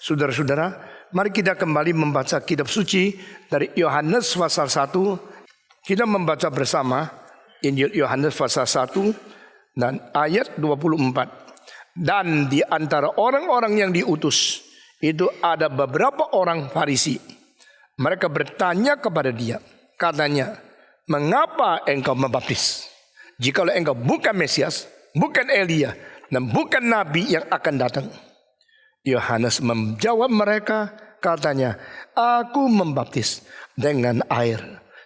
Saudara-saudara, mari kita kembali membaca kitab suci dari Yohanes pasal 1. Kita membaca bersama Injil Yohanes pasal 1 dan ayat 24. Dan di antara orang-orang yang diutus itu ada beberapa orang Farisi. Mereka bertanya kepada dia, katanya, "Mengapa engkau membaptis? Jikalau engkau bukan Mesias, bukan Elia, dan bukan Nabi yang akan datang." Yohanes menjawab mereka, katanya, "Aku membaptis dengan air.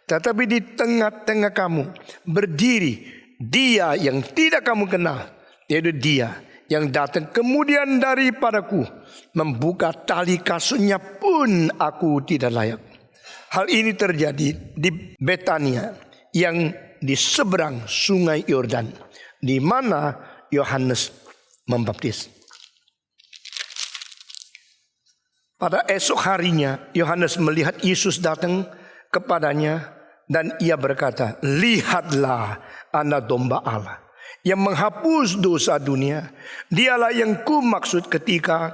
Tetapi di tengah-tengah kamu berdiri dia yang tidak kamu kenal, yaitu dia yang datang kemudian daripadaku. Membuka tali kasurnya pun aku tidak layak." Hal ini terjadi di Betania yang di seberang sungai Yordan, di mana Yohanes membaptis. Pada esok harinya Yohanes melihat Yesus datang kepadanya dan ia berkata, "Lihatlah anak domba Allah yang menghapus dosa dunia. Dialah yang ku maksud ketika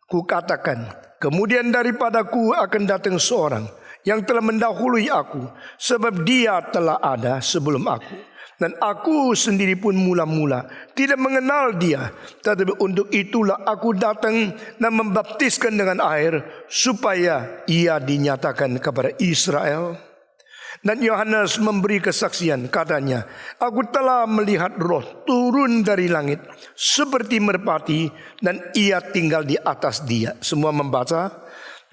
ku katakan, kemudian daripadaku akan datang seorang yang telah mendahului aku, sebab dia telah ada sebelum aku. Dan aku sendiri pun mula-mula tidak mengenal dia. Tetapi untuk itulah aku datang dan membaptiskan dengan air, supaya ia dinyatakan kepada Israel." Dan Yohanes memberi kesaksian, katanya, "Aku telah melihat Roh turun dari langit seperti merpati, dan ia tinggal di atas dia." Semua membaca.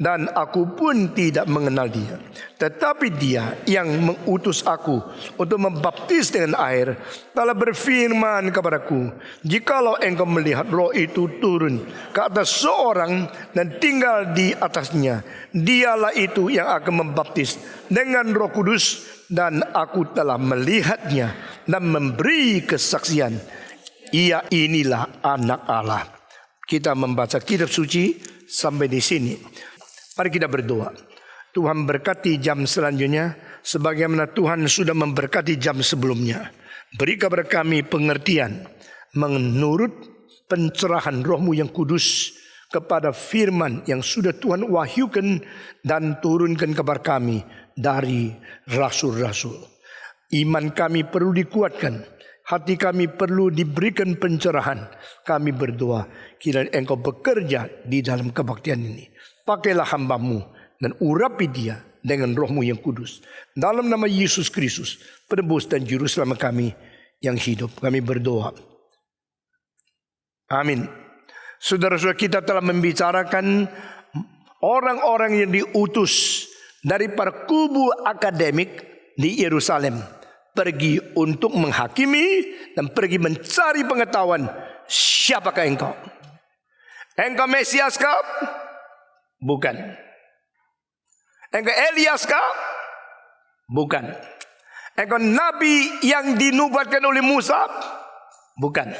"Dan aku pun tidak mengenal dia. Tetapi dia yang mengutus aku untuk membaptis dengan air telah berfirman kepadaku, jikalau engkau melihat Roh itu turun ke atas seorang dan tinggal di atasnya, dialah itu yang akan membaptis dengan Roh Kudus. Dan aku telah melihatnya dan memberi kesaksian. Ia inilah anak Allah." Kita membaca kitab suci sampai di sini. Mari kita berdoa. Tuhan berkati jam selanjutnya sebagaimana Tuhan sudah memberkati jam sebelumnya. Beri kepada kami pengertian menurut pencerahan Roh-Mu yang kudus kepada firman yang sudah Tuhan wahyukan dan turunkan kepada kami dari rasul-rasul. Iman kami perlu dikuatkan, hati kami perlu diberikan pencerahan. Kami berdoa kiranya Engkau bekerja di dalam kebaktian ini. Pakailah hamba-Mu dan urapi dia dengan Roh-Mu yang kudus. Dalam nama Yesus Kristus, penebus dan juru selamat kami yang hidup, kami berdoa. Amin. Saudara-saudara, kita telah membicarakan orang-orang yang diutus dari para kubu akademik di Yerusalem, pergi untuk menghakimi dan pergi mencari pengetahuan, siapakah engkau? Engkau Mesias kah? Bukan. Engkau Elias kah? Bukan. Engkau Nabi yang dinubuatkan oleh Musa? Bukan.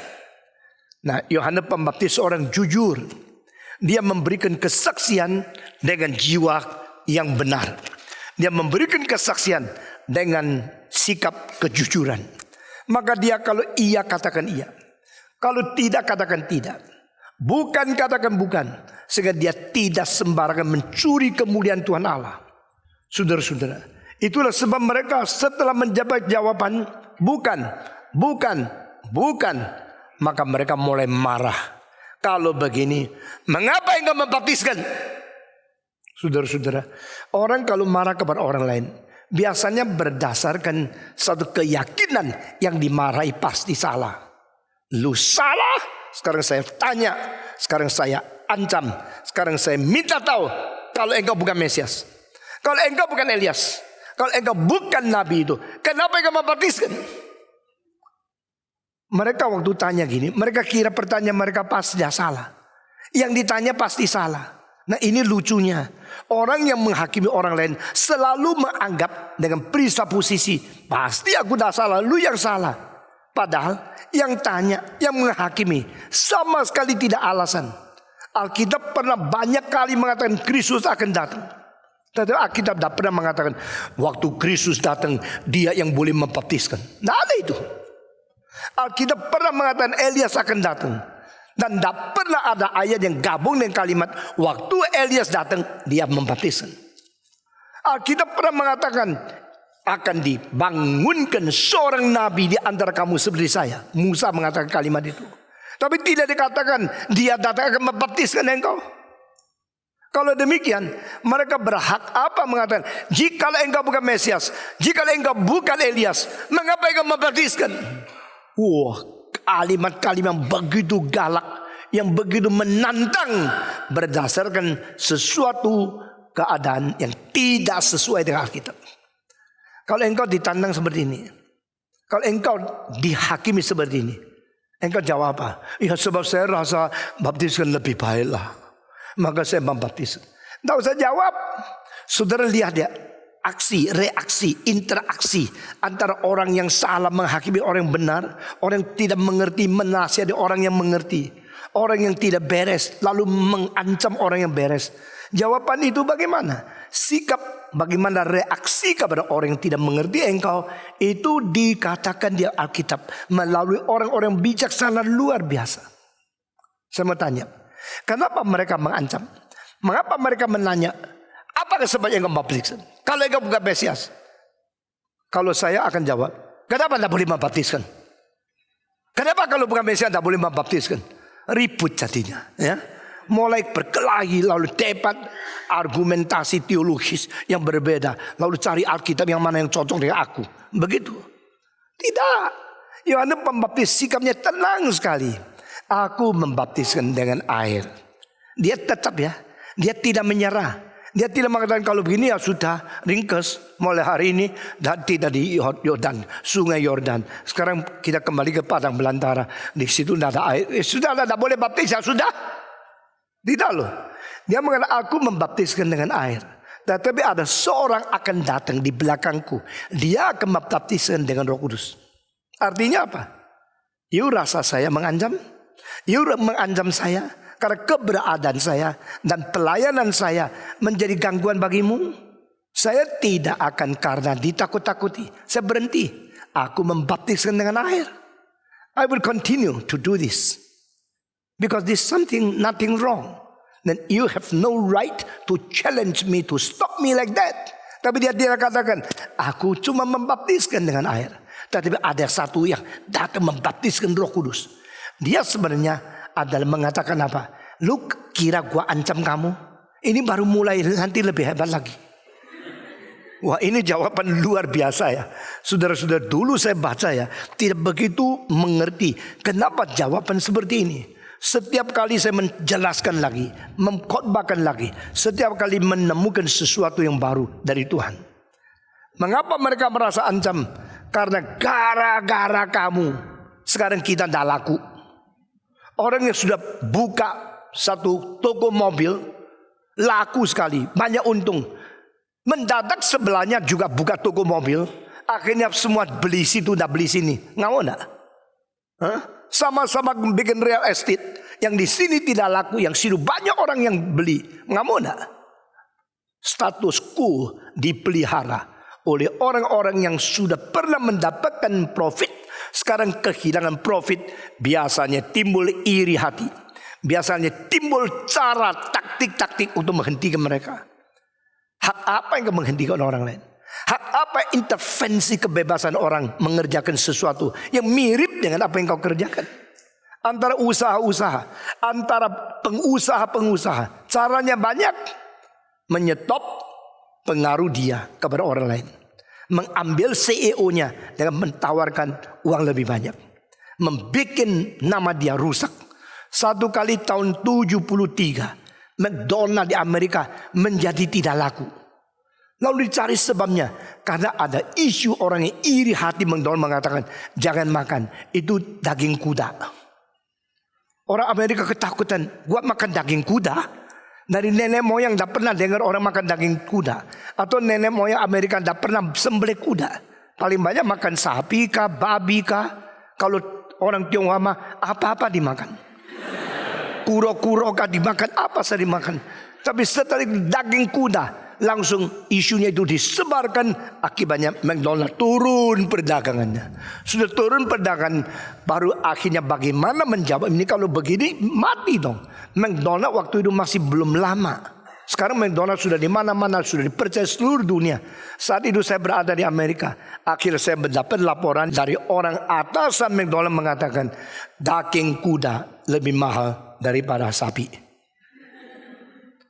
Nah, Yohanes Pembaptis seorang jujur. Dia memberikan kesaksian dengan jiwa yang benar. Dia memberikan kesaksian dengan sikap kejujuran. Maka dia kalau iya katakan iya, kalau tidak katakan tidak, bukan katakan bukan, sehingga dia tidak sembarangan mencuri kemuliaan Tuhan Allah. Saudara-saudara, itulah sebab mereka setelah menjawab jawaban bukan, maka mereka mulai marah. Kalau begini, mengapa engkau membaptiskan? Saudara-saudara, orang kalau marah kepada orang lain biasanya berdasarkan satu keyakinan yang dimarahi pasti salah. Lu salah, sekarang saya tanya, sekarang saya ancam, sekarang saya minta tahu. Kalau engkau bukan Mesias, kalau engkau bukan Elias, kalau engkau bukan Nabi itu, kenapa engkau membaptiskan? Mereka waktu tanya gini, mereka kira pertanyaan mereka pasti salah. Yang ditanya pasti salah. Nah, ini lucunya. Orang yang menghakimi orang lain selalu menganggap dengan presupposisi, pasti aku dah salah, lu yang salah. Padahal yang tanya, yang menghakimi sama sekali tidak alasan. Alkitab pernah banyak kali mengatakan Kristus akan datang. Tetapi Alkitab tidak pernah mengatakan waktu Kristus datang dia yang boleh membaptiskan. Tidak ada itu. Alkitab pernah mengatakan Elias akan datang. Dan tidak pernah ada ayat yang gabung dengan kalimat waktu Elias datang dia membaptiskan. Alkitab pernah mengatakan akan dibangunkan seorang nabi di antara kamu seperti saya. Musa mengatakan kalimat itu. Tapi tidak dikatakan dia datang akan membaptiskan engkau. Kalau demikian, mereka berhak apa mengatakan, jikalau engkau bukan Mesias, jikalau engkau bukan Elias, mengapa engkau membaptiskan? Wah, kalimat-kalimat yang begitu galak, yang begitu menantang, berdasarkan sesuatu keadaan yang tidak sesuai dengan Alkitab. Kalau engkau ditantang seperti ini, kalau engkau dihakimi seperti ini, engkau jawab apa? Ya sebab saya rasa baptiskan lebih baiklah, maka saya membaptis. Tidak usah jawab. Saudara lihat ya, aksi, reaksi, interaksi antara orang yang salah menghakimi orang yang benar, orang yang tidak mengerti menasihati orang yang mengerti, orang yang tidak beres lalu mengancam orang yang beres. Jawaban itu bagaimana? Sikap bagaimana reaksi kepada orang yang tidak mengerti engkau, itu dikatakan di Alkitab melalui orang-orang bijaksana luar biasa. Saya mau tanya, kenapa mereka mengancam? Mengapa mereka menanya, apa sebabnya engkau membaptiskan? Kalau engkau bukan Mesias. Kalau saya akan jawab, kenapa tidak boleh membaptiskan? Kenapa kalau bukan Mesias tidak boleh membaptiskan? Ribut jadinya, ya. Mulai berkelahi, lalu debat, argumentasi teologis yang berbeda, lalu cari Alkitab yang mana yang cocok dengan aku. Begitu. Tidak. Yohanes Pembaptis sikapnya tenang sekali. Aku membaptiskan dengan air. Dia tetap ya, dia tidak menyerah. Dia tidak mengatakan kalau begini ya sudah ringkes mulai hari ini dan tidak di Yordan, sungai Yordan. Sekarang kita kembali ke padang belantara, di situ tidak ada air. Sudah tidak boleh baptis ya sudah. Tidak loh. Dia mengatakan aku membaptiskan dengan air, tetapi ada seorang akan datang di belakangku. Dia akan membaptiskan dengan Roh Kudus. Artinya apa? You rasa saya mengancam? You mengancam saya karena keberadaan saya dan pelayanan saya menjadi gangguan bagimu? Saya tidak akan karena ditakut-takuti saya berhenti. Aku membaptiskan dengan air. I will continue to do this. Because there's nothing wrong. Then you have no right to challenge me, to stop me like that. Tapi dia tidak katakan, aku cuma membaptiskan dengan air. Tetapi ada satu yang datang membaptiskan Roh Kudus. Dia sebenarnya adalah mengatakan apa? Lu kira gua ancam kamu? Ini baru mulai, nanti lebih hebat lagi. Wah, ini jawaban luar biasa ya. Saudara-saudara, dulu saya baca ya, tidak begitu mengerti kenapa jawaban seperti ini. Setiap kali saya menjelaskan lagi, mengkhotbahkan lagi, setiap kali menemukan sesuatu yang baru dari Tuhan. Mengapa mereka merasa ancam? Karena gara-gara kamu sekarang kita tidak laku. Orang yang sudah buka satu toko mobil laku sekali, banyak untung. Mendadak sebelahnya juga buka toko mobil, akhirnya semua beli situ, tidak beli sini. Nggak enggak? Sama-sama bikin real estate, yang di sini tidak laku, yang sini banyak orang yang beli. Nggak mau enggak? Status quo dipelihara oleh orang-orang yang sudah pernah mendapatkan profit, sekarang kehilangan profit. Biasanya timbul iri hati, biasanya timbul cara taktik-taktik untuk menghentikan mereka. Hak apa yang menghentikan orang lain? Hak apa intervensi kebebasan orang mengerjakan sesuatu yang mirip dengan apa yang kau kerjakan? Antara usaha-usaha, antara pengusaha-pengusaha, caranya banyak. Menyetop pengaruh dia kepada orang lain, mengambil CEO-nya dengan mentawarkan uang lebih banyak, membikin nama dia rusak. Satu kali tahun 73 McDonald di Amerika menjadi tidak laku. Lalu dicari sebabnya, karena ada isu orang yang iri hati. McDonald mengatakan jangan makan, itu daging kuda. Orang Amerika ketakutan, gua makan daging kuda. Dari nenek moyang tidak pernah dengar orang makan daging kuda. Atau nenek moyang Amerika tidak pernah sembelih kuda. Paling banyak makan sapi kah, babi kah. Kalau orang Tionghoa mah apa-apa dimakan. Kuro-kuro kah dimakan, apa saja dimakan. Tapi setelah daging kuda, langsung isunya itu disebarkan. Akibatnya McDonald turun perdagangannya. Sudah turun perdagangan, baru akhirnya bagaimana menjawab ini? Kalau begini mati dong. McDonald waktu itu masih belum lama. Sekarang McDonald sudah di mana-mana, sudah dipercaya seluruh dunia. Saat itu saya berada di Amerika. Akhirnya saya mendapat laporan dari orang atasan McDonald mengatakan daging kuda lebih mahal daripada sapi.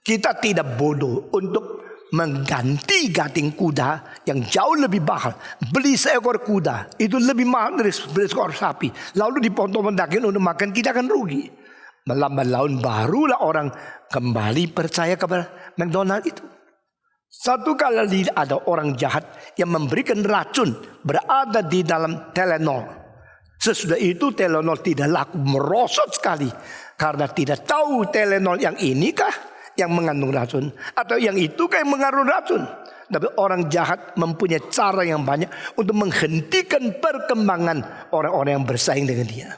Kita tidak bodoh untuk mengganti daging kuda yang jauh lebih mahal. Beli seekor kuda itu lebih mahal dari seekor sapi. Lalu dipotong daging untuk makan, kita akan rugi. Melambat laun barulah orang kembali percaya kepada McDonald itu. Satu kali ada orang jahat yang memberikan racun berada di dalam Telenol. Sesudah itu Telenol tidak laku, merosot sekali. Karena tidak tahu Telenol yang inikah yang mengandung racun, atau yang itukah yang mengandung racun. Tapi orang jahat mempunyai cara yang banyak untuk menghentikan perkembangan orang-orang yang bersaing dengan dia.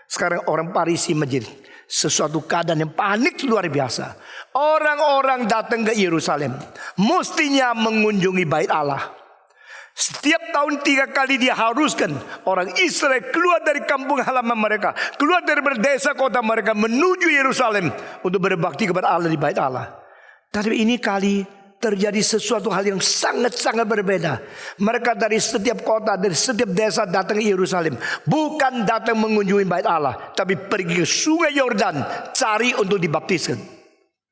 Sekarang orang Farisi menjadi sesuatu keadaan yang panik luar biasa. Orang-orang datang ke Yerusalem, mestinya mengunjungi bait Allah. Setiap tahun 3 kali diharuskan orang Israel keluar dari kampung halaman mereka, keluar dari desa kota mereka menuju Yerusalem untuk berbakti kepada Allah di bait Allah. Tapi ini kali terjadi sesuatu hal yang sangat-sangat berbeda. Mereka dari setiap kota, dari setiap desa datang ke Yerusalem. Bukan datang mengunjungi bait Allah, tapi pergi ke sungai Yordan cari untuk dibaptiskan.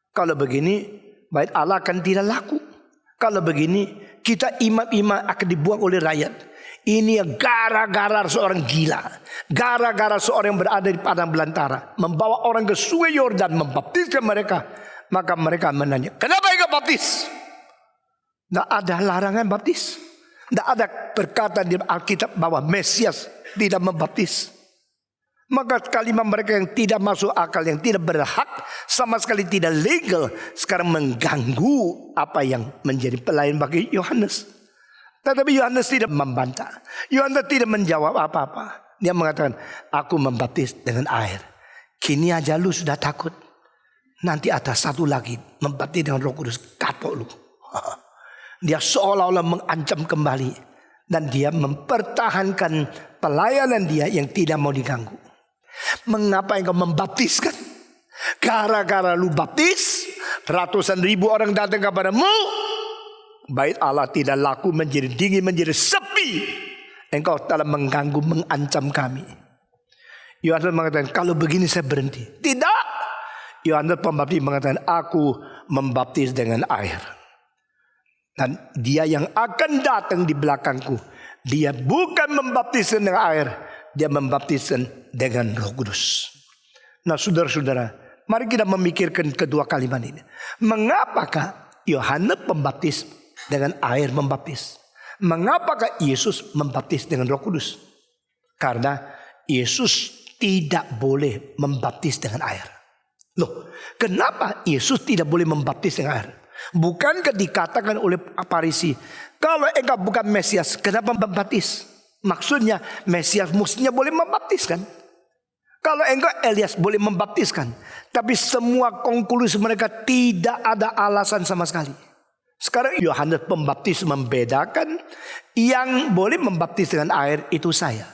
Kalau begini, bait Allah akan tidak laku. Kalau begini, kita imam-imam akan dibuang oleh rakyat. Ini gara-gara seorang gila, gara-gara seorang yang berada di padang belantara, membawa orang ke sungai Yordan, membaptiskan mereka. Maka mereka menanya, kenapa engkau baptis? Tidak ada larangan baptis. Tidak ada perkataan di Alkitab bahwa Mesias tidak membaptis. Maka kalimat mereka yang tidak masuk akal, yang tidak berhak, sama sekali tidak legal, sekarang mengganggu apa yang menjadi pelayan bagi Yohanes. Tetapi Yohanes tidak membantah. Yohanes tidak menjawab apa-apa. Dia mengatakan, aku membaptis dengan air. Kini aja lu sudah takut. Nanti ada satu lagi membaptis dengan Roh Kudus, kapok lu. Dia seolah-olah mengancam kembali. Dan dia mempertahankan pelayanan dia yang tidak mau diganggu. Mengapa engkau membaptiskan? Gara-gara lu baptis, ratusan ribu orang datang kepadamu. Bait Allah tidak laku, menjadi dingin, menjadi sepi. Engkau telah mengganggu, mengancam kami. Yohanes mengatakan, kalau begini saya berhenti. Tidak. Yohanes Pembaptis mengatakan, aku membaptis dengan air. Dan dia yang akan datang di belakangku, dia bukan membaptiskan dengan air, dia membaptiskan dengan Roh Kudus. Nah saudara-saudara, mari kita memikirkan kedua kalimat ini. Mengapakah Yohanes Pembaptis dengan air membaptis? Mengapakah Yesus membaptis dengan Roh Kudus? Karena Yesus tidak boleh membaptis dengan air. Loh, kenapa Yesus tidak boleh membaptis dengan air? Bukankah dikatakan oleh Farisi, kalau engkau bukan Mesias, kenapa membaptis? Maksudnya Mesias mestinya boleh membaptiskan. Kalau engkau Elias boleh membaptiskan. Tapi semua konklusi mereka tidak ada alasan sama sekali. Sekarang Yohanes Pembaptis membedakan, yang boleh membaptis dengan air itu saya.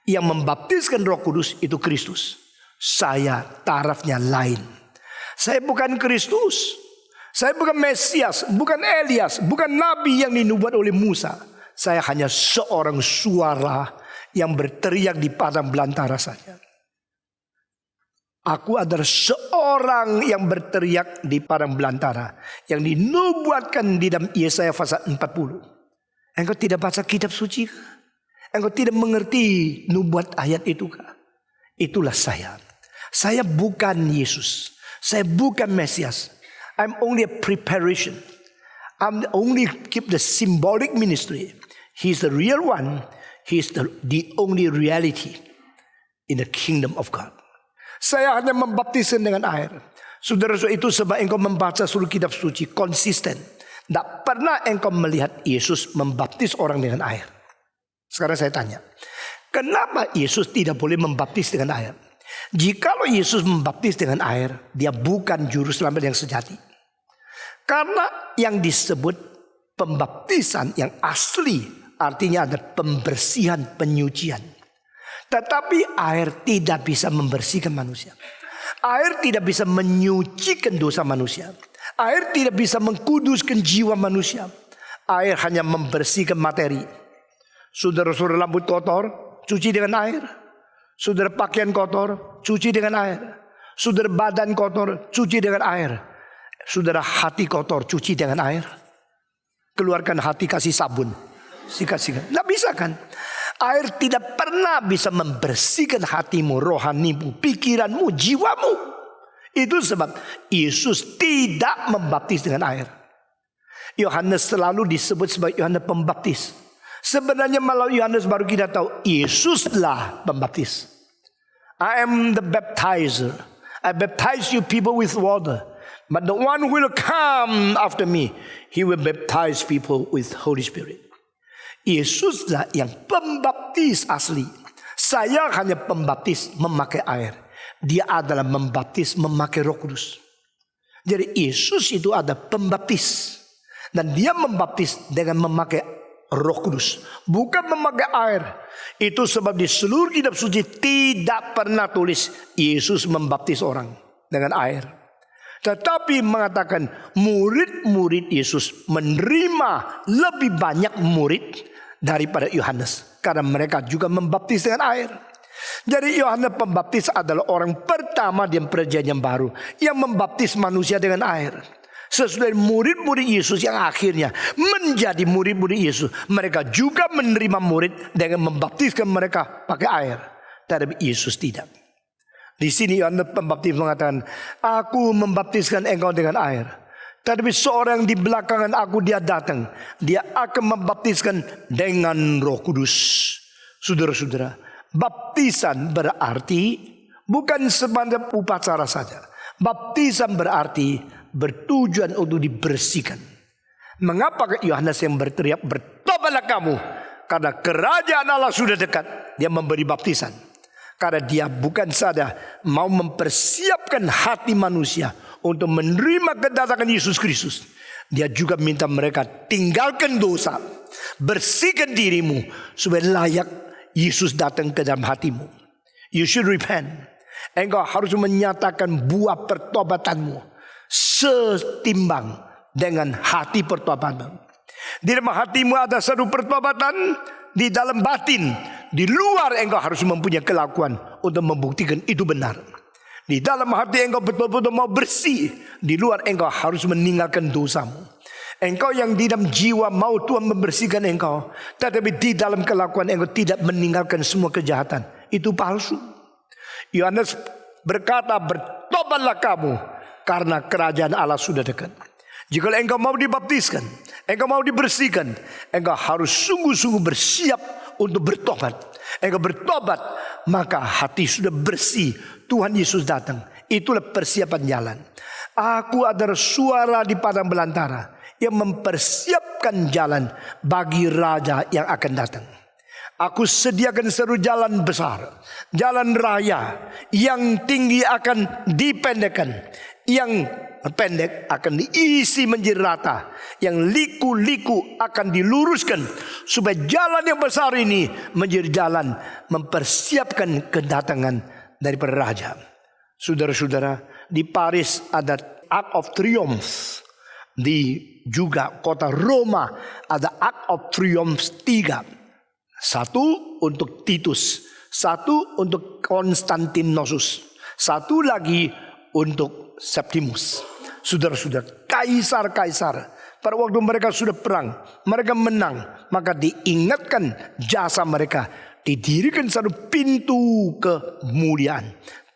Yang membaptiskan Roh Kudus itu Kristus. Saya tarafnya lain. Saya bukan Kristus. Saya bukan Mesias, bukan Elias, bukan Nabi yang dinubuat oleh Musa. Saya hanya seorang suara yang berteriak di padang belantara saja. Aku adalah seorang yang berteriak di padang belantara, yang dinubuatkan di dalam Yesaya pasal 40. Engkau tidak baca kitab suci kah? Engkau tidak mengerti nubuat ayat itu kah? Itulah saya. Saya bukan Yesus. Saya bukan Mesias. I'm only a preparation. I'm only keep the symbolic ministry. He's the real one. He's the only reality in the kingdom of God. Saya hanya membaptiskan dengan air. Saudara-saudara, itu sebab engkau membaca seluruh kitab suci konsisten. Tidak pernah engkau melihat Yesus membaptis orang dengan air. Sekarang saya tanya, kenapa Yesus tidak boleh membaptis dengan air? Jikalau Yesus membaptis dengan air, dia bukan juru selamat yang sejati. Karena yang disebut pembaptisan yang asli artinya ada pembersihan, penyucian. Tetapi air tidak bisa membersihkan manusia. Air tidak bisa menyucikan dosa manusia. Air tidak bisa mengkuduskan jiwa manusia. Air hanya membersihkan materi. Saudara-saudara rambut kotor, cuci dengan air. Saudara pakaian kotor, cuci dengan air. Saudara badan kotor, cuci dengan air. Saudara hati kotor, cuci dengan air. Keluarkan hati, kasih sabun. Sikat-sikat. Tidak bisa kan? Air tidak pernah bisa membersihkan hatimu, rohanimu, pikiranmu, jiwamu. Itu sebab Yesus tidak membaptis dengan air. Yohanes selalu disebut sebagai Yohanes Pembaptis. Sebenarnya melalui Yohanes baru kita tahu Yesuslah pembaptis. I am the baptizer. I baptize you people with water. But the one who will come after me, he will baptize people with Holy Spirit. Yesuslah yang pembaptis asli. Saya hanya pembaptis memakai air. Dia adalah membaptis memakai Roh Kudus. Jadi Yesus itu ada pembaptis. Dan dia membaptis dengan memakai Roh Kudus, bukan memakai air. Itu sebab di seluruh kitab suci tidak pernah tulis Yesus membaptis orang dengan air. Tetapi mengatakan murid-murid Yesus menerima lebih banyak murid daripada Yohanes, karena mereka juga membaptis dengan air. Jadi Yohanes Pembaptis adalah orang pertama di Perjanjian Baru yang membaptis manusia dengan air. Sesudah murid-murid Yesus yang akhirnya menjadi murid-murid Yesus, mereka juga menerima murid dengan membaptiskan mereka pakai air. Tetapi Yesus tidak. Di sini Yohanes Pembaptis mengatakan, aku membaptiskan engkau dengan air. Tetapi seorang di belakangan aku dia datang. Dia akan membaptiskan dengan Roh Kudus. Saudara-saudara, baptisan berarti bukan sebagai upacara saja. Baptisan berarti bertujuan untuk dibersihkan. Mengapa Yohanes yang berteriak, bertobatlah kamu, karena kerajaan Allah sudah dekat. Dia memberi baptisan. Karena dia bukan saja mau mempersiapkan hati manusia untuk menerima kedatangan Yesus Kristus. Dia juga minta mereka tinggalkan dosa, bersihkan dirimu supaya layak Yesus datang ke dalam hatimu. You should repent. Engkau harus menyatakan buah pertobatanmu setimbang dengan hati pertobatan. Di dalam hatimu ada satu pertobatan, di dalam batin, di luar engkau harus mempunyai kelakuan untuk membuktikan itu benar. Di dalam hati engkau betul-betul mau bersih, di luar engkau harus meninggalkan dosamu. Engkau yang di dalam jiwa mau Tuhan membersihkan engkau, tetapi di dalam kelakuan engkau tidak meninggalkan semua kejahatan. Itu palsu. Yohanes berkata, bertobatlah kamu, karena kerajaan Allah sudah dekat. Jika engkau mau dibaptiskan, engkau mau dibersihkan, engkau harus sungguh-sungguh bersiap untuk bertobat. Engkau bertobat, maka hati sudah bersih. Tuhan Yesus datang. Itulah persiapan jalan. Aku adalah suara di padang belantara yang mempersiapkan jalan bagi raja yang akan datang. Aku sediakan seluruh jalan besar, jalan raya. Yang tinggi akan dipendekkan, yang pendek akan diisi menjadi rata, yang liku-liku akan diluruskan, supaya jalan yang besar ini menjadi jalan mempersiapkan kedatangan daripada raja. Saudara-saudara, di Paris ada Arc of Triumph. Di juga kota Roma ada Arc of Triumph 3. Satu untuk Titus, satu untuk Konstantinus, satu lagi untuk Septimus. Saudara-saudara, kaisar-kaisar pada waktu mereka sudah perang, mereka menang, maka diingatkan jasa mereka. Didirikan satu pintu kemuliaan,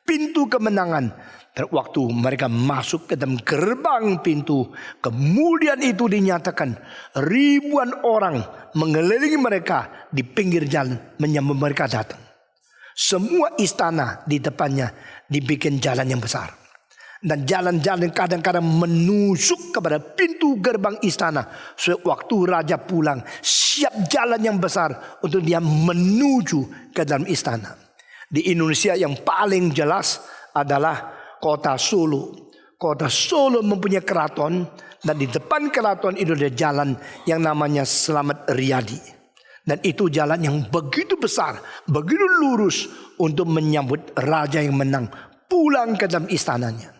pintu kemenangan. Dan waktu mereka masuk ke dalam gerbang pintu kemuliaan itu, dinyatakan ribuan orang mengelilingi mereka di pinggir jalan menyambut mereka datang. Semua istana di depannya dibikin jalan yang besar. Dan jalan-jalan kadang-kadang menusuk kepada pintu gerbang istana. Sewaktu raja pulang, siap jalan yang besar untuk dia menuju ke dalam istana. Di Indonesia yang paling jelas adalah kota Solo. Kota Solo mempunyai keraton, dan di depan keraton itu ada jalan yang namanya Slamet Riyadi. Dan itu jalan yang begitu besar, begitu lurus untuk menyambut raja yang menang pulang ke dalam istananya.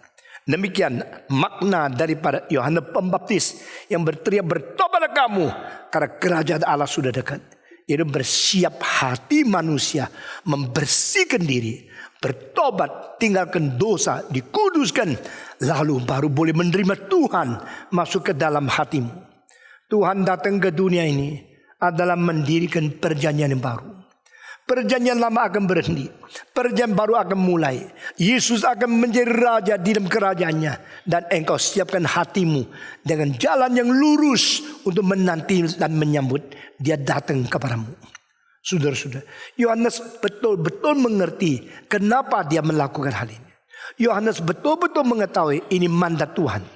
Demikian makna daripada Yohanes Pembaptis yang berteriak, "Bertobatlah kamu, karena kerajaan Allah sudah dekat." Itu bersiap hati manusia, membersihkan diri, bertobat, tinggalkan dosa, dikuduskan, lalu baru boleh menerima Tuhan masuk ke dalam hatimu. Tuhan datang ke dunia ini adalah mendirikan perjanjian yang baru. Perjanjian lama akan berhenti, perjanjian baru akan mulai. Yesus akan menjadi raja di dalam kerajaannya, dan engkau siapkan hatimu dengan jalan yang lurus untuk menanti dan menyambut dia datang kepadamu. Saudara-saudara, Yohanes betul-betul mengerti kenapa dia melakukan hal ini. Yohanes betul-betul mengetahui ini mandat Tuhan.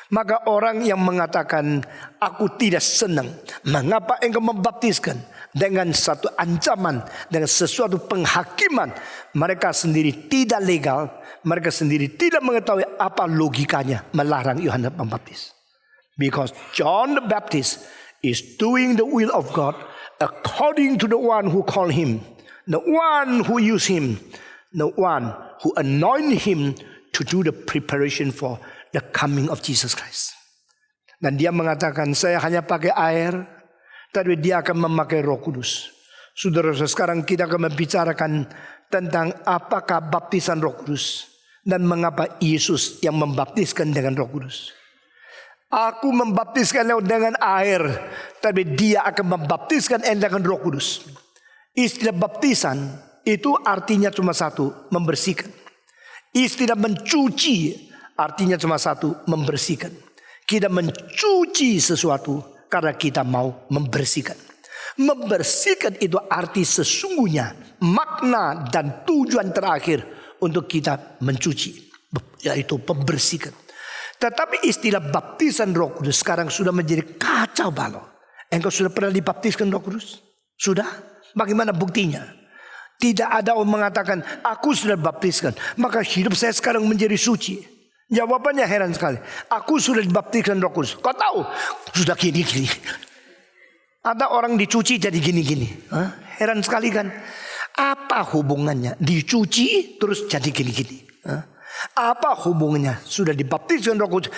Maka orang yang mengatakan, "Aku tidak senang, mengapa engkau membaptiskan?" dengan satu ancaman, dengan sesuatu penghakiman, mereka sendiri tidak legal, mereka sendiri tidak mengetahui apa logikanya melarang Yohanes Pembaptis. Because John the Baptist is doing the will of God according to the one who called him, the one who used him, the one who anointed him to do the preparation for the coming of Jesus Christ. Dan dia mengatakan, "Saya hanya pakai air, tapi dia akan memakai Roh Kudus." Saudara, sekarang kita akan membicarakan tentang apakah baptisan Roh Kudus dan mengapa Yesus yang membaptiskan dengan Roh Kudus. Aku membaptiskan dengan air, tapi dia akan membaptiskan dengan Roh Kudus. Istilah baptisan itu artinya cuma satu, membersihkan. Istilah mencuci artinya cuma satu, membersihkan. Kita mencuci sesuatu karena kita mau membersihkan. Membersihkan itu arti sesungguhnya, makna dan tujuan terakhir untuk kita mencuci, yaitu membersihkan. Tetapi istilah baptisan Roh Kudus sekarang sudah menjadi kacau balau. Engkau sudah pernah dibaptiskan Roh Kudus? Sudah? Bagaimana buktinya? Tidak ada orang mengatakan, "Aku sudah dibaptiskan, maka hidup saya sekarang menjadi suci." Jawabannya heran sekali. "Aku sudah dibaptiskan Roh Kudus." Kau tahu? Sudah gini-gini. Ada orang dicuci jadi gini-gini. Heran sekali kan? Apa hubungannya? Dicuci terus jadi gini-gini. Apa hubungannya? Sudah dibaptiskan Roh Kudus.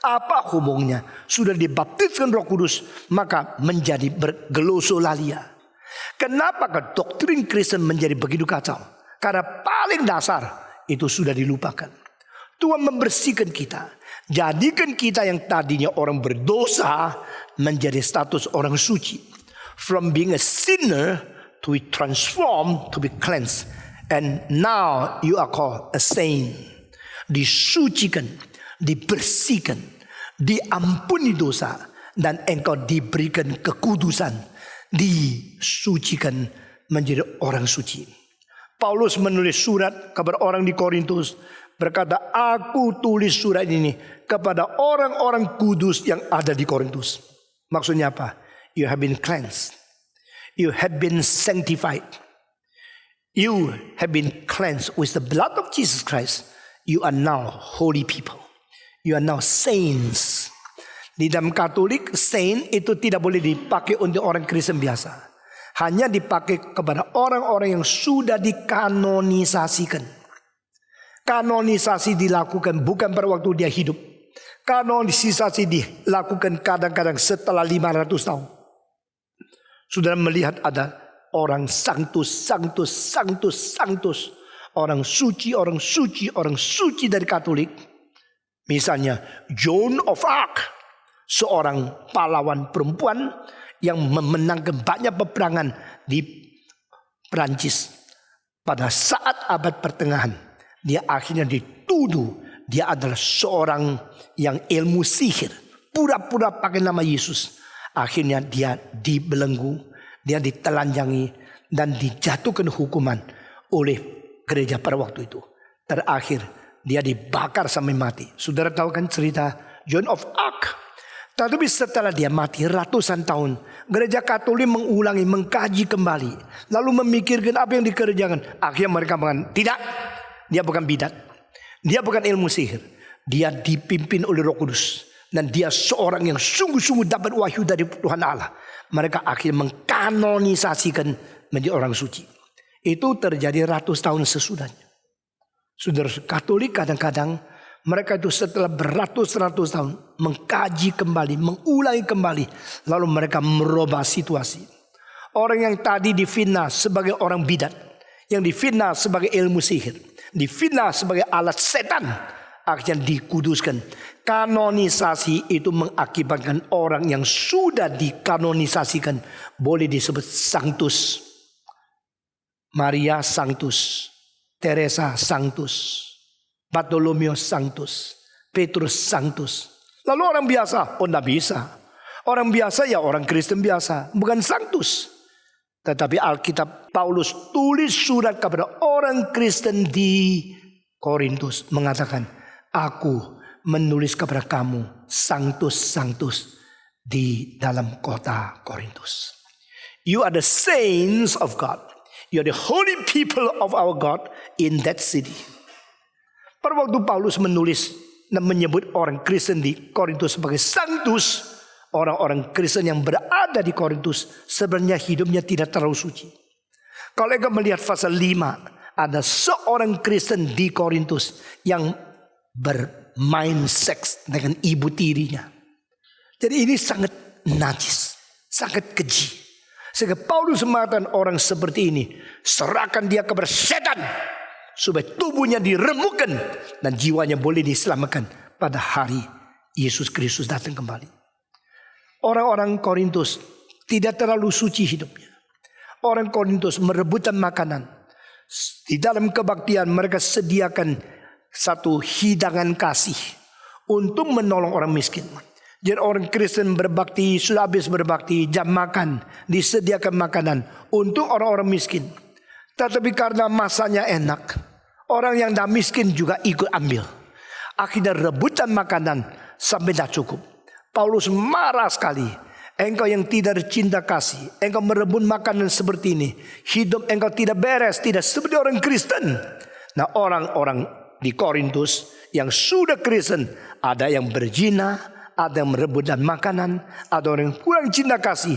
Apa hubungannya? Sudah dibaptiskan Roh Kudus, maka menjadi bergelosolalia. Kenapa doktrin Kristen menjadi begitu kacau? Karena paling dasar itu sudah dilupakan. Tuhan membersihkan kita, jadikan kita yang tadinya orang berdosa menjadi status orang suci. From being a sinner to be transformed to be cleansed. And now you are called a saint. Disucikan, dibersihkan, diampuni dosa, dan engkau diberikan kekudusan, disucikan menjadi orang suci. Paulus menulis surat kepada orang di Korintus, berkata, "Aku tulis surat ini kepada orang-orang kudus yang ada di Korintus." Maksudnya apa? You have been cleansed. You have been sanctified. You have been cleansed with the blood of Jesus Christ. You are now holy people. You are now saints. Di dalam Katolik, saint itu tidak boleh dipakai untuk orang Kristen biasa. Hanya dipakai kepada orang-orang yang sudah dikanonisasikan. Kanonisasi dilakukan bukan pada waktu dia hidup. Kanonisasi dilakukan kadang-kadang setelah 500 tahun. Sudah melihat ada orang sanctus, sanctus, sanctus, sanctus. Orang suci, orang suci, orang suci dari Katolik. Misalnya Joan of Arc, seorang pahlawan perempuan yang memenangkan banyak peperangan di Perancis. Pada saat abad pertengahan, dia akhirnya dituduh dia adalah seorang yang ilmu sihir. Pura-pura pakai nama Yesus. Akhirnya dia dibelenggu, dia ditelanjangi, dan dijatuhkan hukuman oleh gereja pada waktu itu. Terakhir dia dibakar sampai mati. Saudara tahu kan cerita Joan of Arc? Tetapi setelah dia mati ratusan tahun, gereja Katolik mengulangi, mengkaji kembali, lalu memikirkan apa yang dikerjakan. Akhirnya mereka mengatakan, tidak, dia bukan bidat. Dia bukan ilmu sihir. Dia dipimpin oleh Roh Kudus. Dan dia seorang yang sungguh-sungguh dapat wahyu dari Tuhan Allah. Mereka akhirnya mengkanonisasikan menjadi orang suci. Itu terjadi ratus tahun sesudahnya. Saudara Katolik kadang-kadang mereka itu setelah beratus-ratus tahun mengkaji kembali, mengulangi kembali. Lalu mereka merubah situasi. Orang yang tadi difitnah sebagai orang bidat. Yang difitnah sebagai ilmu sihir. Difitnah sebagai alat setan. Akhirnya dikuduskan. Kanonisasi itu mengakibatkan orang yang sudah dikanonisasikan boleh disebut sanctus. Maria sanctus, Teresa sanctus, Bartolomeo sanctus, Petrus sanctus. Lalu orang biasa, tidak bisa. Orang biasa ya orang Kristen biasa, bukan sanctus. Tetapi Alkitab Paulus tulis surat kepada orang Kristen di Korintus mengatakan, aku menulis kepada kamu sanctus di dalam kota Korintus. You are the saints of God. You are the holy people of our God in that city. Pada waktu Paulus menulis dan menyebut orang Kristen di Korintus sebagai sanctus, orang-orang Kristen yang berada di Korintus sebenarnya hidupnya tidak terlalu suci. Kalau kita melihat pasal 5, ada seorang Kristen di Korintus yang bermain seks dengan ibu tirinya. Jadi ini sangat najis, sangat keji. Sehingga Paulus mengatakan orang seperti ini, serahkan dia kepada setan supaya tubuhnya diremukkan dan jiwanya boleh diselamatkan pada hari Yesus Kristus datang kembali. Orang-orang Korintus tidak terlalu suci hidupnya. Orang Korintus merebutkan makanan. Di dalam kebaktian mereka sediakan satu hidangan kasih untuk menolong orang miskin. Jadi orang Kristen berbakti, sudah habis berbakti, jam makan, disediakan makanan untuk orang-orang miskin. Tetapi karena masanya enak, orang yang dah miskin juga ikut ambil. Akhirnya rebutan makanan sampai dah cukup. Paulus marah sekali. Engkau yang tidak cinta kasih, engkau merebut makanan seperti ini. Hidup engkau tidak beres, tidak seperti orang Kristen. Nah, orang-orang di Korintus yang sudah Kristen, ada yang berzina, ada yang merebutkan makanan, ada orang yang kurang cinta kasih.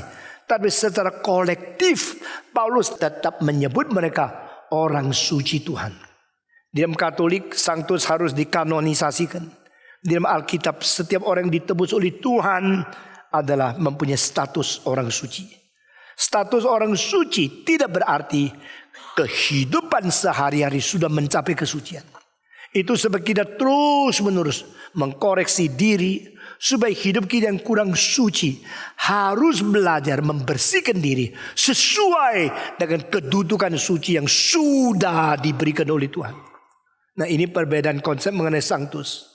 Tapi secara kolektif Paulus tetap menyebut mereka orang suci Tuhan. Di dalam Katolik sanctus harus dikanonisasikan. Di dalam Alkitab setiap orang yang ditebus oleh Tuhan adalah mempunyai status orang suci. Status orang suci tidak berarti kehidupan sehari-hari sudah mencapai kesucian. Itu sebab kita terus menerus mengkoreksi diri supaya hidup kita yang kurang suci harus belajar membersihkan diri sesuai dengan kedudukan suci yang sudah diberikan oleh Tuhan. Nah, ini perbedaan konsep mengenai sanctus.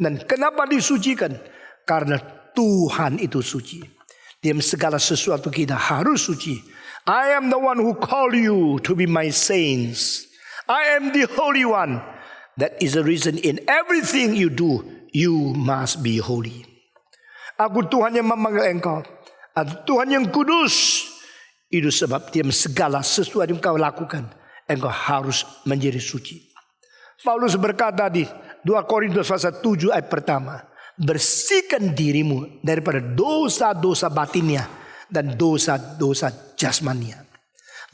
Dan kenapa disucikan? Karena Tuhan itu suci. Dia segala sesuatu kita harus suci. I am the one who call you to be my saints. I am the Holy One. That is the reason in everything you do, you must be holy. Aku Tuhan yang memanggil engkau. Aku Tuhan yang kudus. Itu sebab dia segala sesuatu yang kau lakukan, engkau harus menjadi suci. Paulus berkata di 2 Korintus pasal 7 ayat pertama, bersihkan dirimu daripada dosa-dosa batinnya dan dosa-dosa jasmania.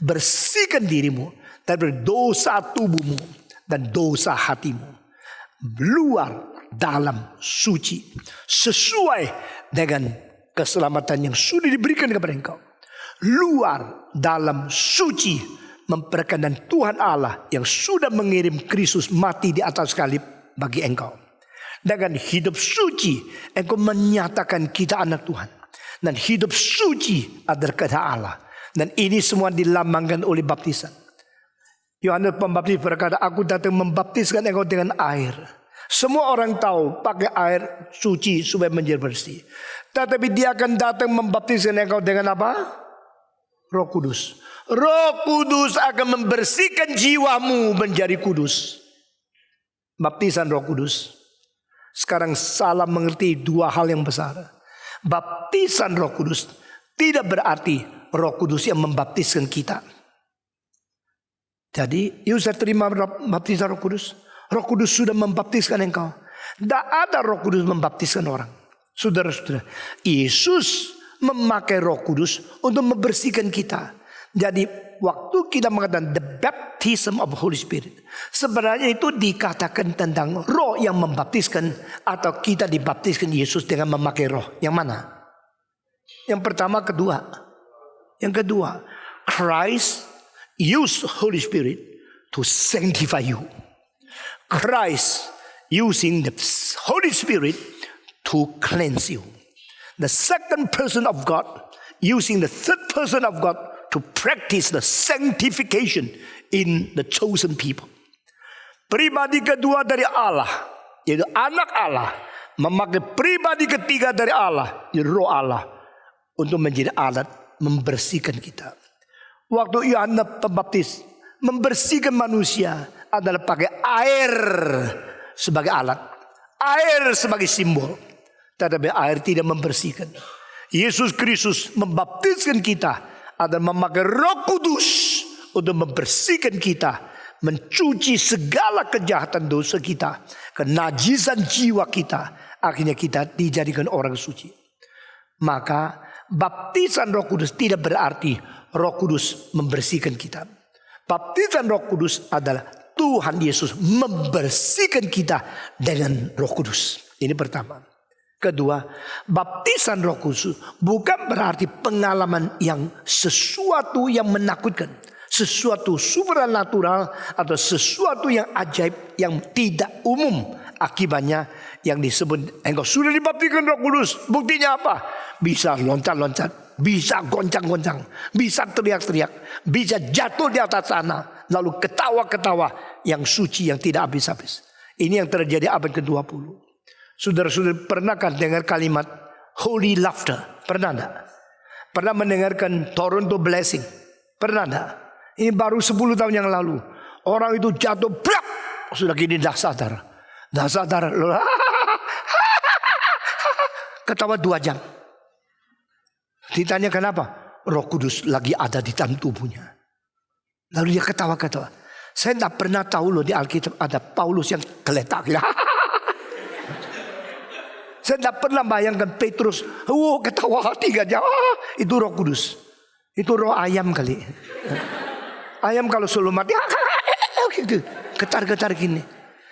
Bersihkan dirimu daripada dosa tubuhmu dan dosa hatimu. Luar dalam suci sesuai dengan keselamatan yang sudah diberikan kepada engkau. Luar dalam suci memperkenalkan Tuhan Allah yang sudah mengirim Kristus mati di atas salib bagi engkau. Dengan hidup suci engkau menyatakan kita anak Tuhan. Dan hidup suci adalah kehendak Allah. Dan ini semua dilambangkan oleh baptisan. Yohanes Pembaptis berkata, aku datang membaptiskan engkau dengan air. Semua orang tahu pakai air suci supaya menjadi bersih. Tetapi dia akan datang membaptiskan engkau dengan apa? Roh Kudus. Roh Kudus akan membersihkan jiwamu menjadi kudus. Baptisan Roh Kudus. Sekarang salah mengerti dua hal yang besar. Baptisan Roh Kudus tidak berarti Roh Kudus yang membaptiskan kita. Jadi, you bisa terima baptisan Roh Kudus. Roh Kudus sudah membaptiskan engkau. Tidak ada Roh Kudus membaptiskan orang. Saudara-saudara, Yesus memakai Roh Kudus untuk membersihkan kita. Jadi waktu kita mengatakan the baptism of Holy Spirit, sebenarnya itu dikatakan tentang Roh yang membaptiskan, atau kita dibaptiskan Yesus dengan memakai Roh. Yang mana? Yang pertama, kedua. Yang kedua, Christ used Holy Spirit to sanctify you. Christ using the Holy Spirit to cleanse you. The second person of God using the third person of God to practice the sanctification in the chosen people. Pribadi kedua dari Allah, yaitu anak Allah, memakai pribadi ketiga dari Allah, yaitu Roh Allah, untuk menjadi alat membersihkan kita. Waktu Yohanes Pembaptis membersihkan manusia adalah pakai air sebagai alat, air sebagai simbol. Tetapi air tidak membersihkan. Yesus Kristus membaptiskan kita adalah memakai Roh Kudus untuk membersihkan kita, mencuci segala kejahatan dosa kita, kenajisan jiwa kita. Akhirnya kita dijadikan orang suci. Maka baptisan Roh Kudus tidak berarti Roh Kudus membersihkan kita. Baptisan Roh Kudus adalah Tuhan Yesus membersihkan kita dengan Roh Kudus. Ini pertama. Kedua, baptisan Roh Kudus bukan berarti pengalaman yang sesuatu yang menakutkan, sesuatu supernatural atau sesuatu yang ajaib yang tidak umum. Akibatnya yang disebut engkau sudah dibaptiskan Roh Kudus. Buktinya apa? Bisa loncat-loncat, bisa goncang-goncang, bisa teriak-teriak, bisa jatuh di atas sana, lalu ketawa-ketawa yang suci yang tidak habis-habis. Ini yang terjadi abad ke-20. Saudara-saudara, pernahkah dengar kalimat holy laughter? Pernah enggak? Pernah mendengarkan Toronto blessing? Pernah enggak? Ini baru 10 tahun yang lalu. Orang itu jatuh, plak, sudah gini dah sadar. Dah sadar. Ketawa 2 jam. Ditanya kenapa? Roh Kudus lagi ada di dalam tubuhnya. Lalu dia ketawa-ketawa. Saya tidak pernah tahu loh di Alkitab ada Paulus yang geletak. Saya tidak pernah bayangkan Petrus, ketawa 3 jam. Itu Roh Kudus. Itu roh ayam kali. Ayam kalau sebelum mati, gitu, getar-getar gini.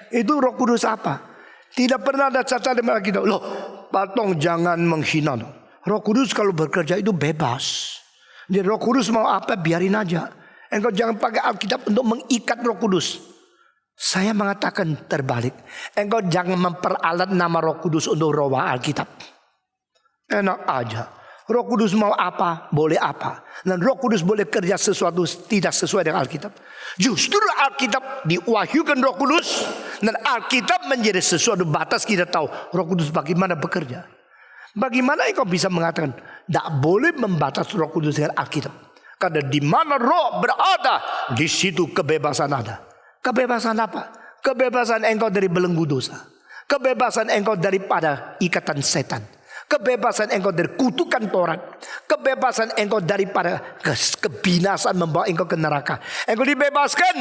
Itu Roh Kudus apa? Tidak pernah ada catatan dalam Alkitab. Loh, patong jangan menghina. Roh Kudus kalau bekerja itu bebas. Jadi Roh Kudus mau apa biarin aja. Engkau jangan pakai Alkitab untuk mengikat Roh Kudus. Saya mengatakan terbalik. Engkau jangan memperalat nama Roh Kudus untuk roh Alkitab. Enak aja. Roh Kudus mau apa, boleh apa. Dan Roh Kudus boleh kerja sesuatu tidak sesuai dengan Alkitab. Justru Alkitab diwahyukan Roh Kudus. Dan Alkitab menjadi sesuatu batas kita tahu Roh Kudus bagaimana bekerja. Bagaimana engkau bisa mengatakan tidak boleh membatas Roh Kudus dengan Alkitab. Karena di mana Roh berada, di situ kebebasan ada. Kebebasan apa? Kebebasan engkau dari belenggu dosa. Kebebasan engkau daripada ikatan setan. Kebebasan engkau dari kutukan Taurat. Kebebasan engkau daripada kebinasan membawa engkau ke neraka. Engkau dibebaskan.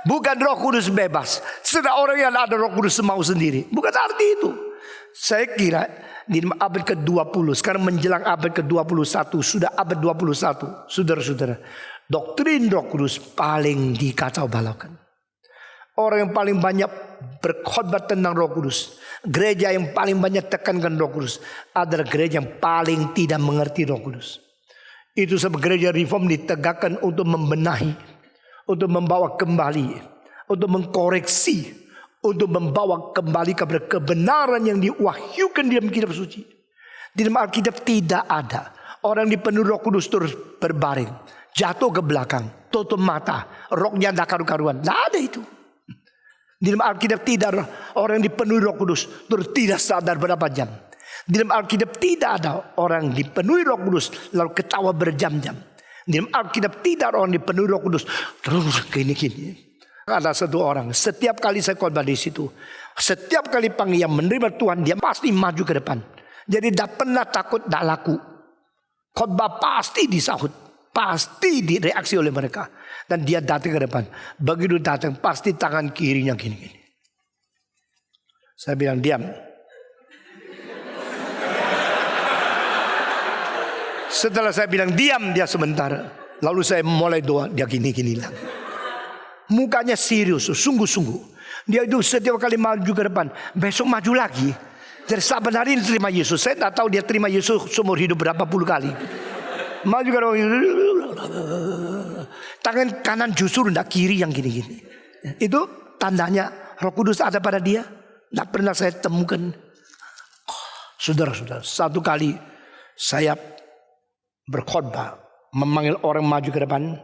Bukan Roh Kudus bebas. Sedang orang yang ada Roh Kudus mau sendiri. Bukan arti itu. Saya kira di abad ke-20, sekarang menjelang abad ke-21, sudah abad 21. Saudara-saudara, doktrin Roh Kudus paling dikacau balaukan. Orang yang paling banyak berkhotbah tentang Roh Kudus, gereja yang paling banyak tekankan Roh Kudus adalah gereja yang paling tidak mengerti Roh Kudus. Itu sebab gereja reform ditegakkan untuk membenahi, untuk membawa kembali, untuk mengkoreksi, untuk membawa kembali kepada kebenaran yang diwahyukan di dalam kitab suci. Di dalam Alkitab tidak ada orang dipenuhi Roh Kudus terus berbaring, jatuh ke belakang, tutup mata, roknya tidak karu-karuan. Tidak ada itu. Di dalam Alkitab tidak ada orang dipenuhi Roh Kudus terus tidak sadar berapa jam. Di dalam Alkitab tidak ada orang dipenuhi Roh Kudus lalu ketawa berjam-jam. Di dalam Alkitab tidak ada orang dipenuhi Roh Kudus terus gini-gini. Ada satu orang, setiap kali saya khotbah di situ, setiap kali panggil yang menerima Tuhan, dia pasti maju ke depan. Jadi tidak pernah takut, tidak laku. Khotbah pasti disahut, pasti direaksi oleh mereka. Dan dia datang ke depan. Begitu datang pasti tangan kirinya gini-gini. Saya bilang diam. Setelah saya bilang diam, dia sementara. Lalu saya mulai doa, dia gini-gini lagi. Mukanya serius, sungguh-sungguh. Dia itu setiap kali maju ke depan, besok maju lagi. Jadi saban hari ini terima Yesus. Saya tidak tahu dia terima Yesus seumur hidup berapa puluh kali. Maju ke depan, tangan kanan justru tidak kiri yang gini-gini. Itu tandanya Roh Kudus ada pada dia. Tidak pernah saya temukan. Saudara-saudara, satu kali saya berkhotbah, memanggil orang maju ke depan,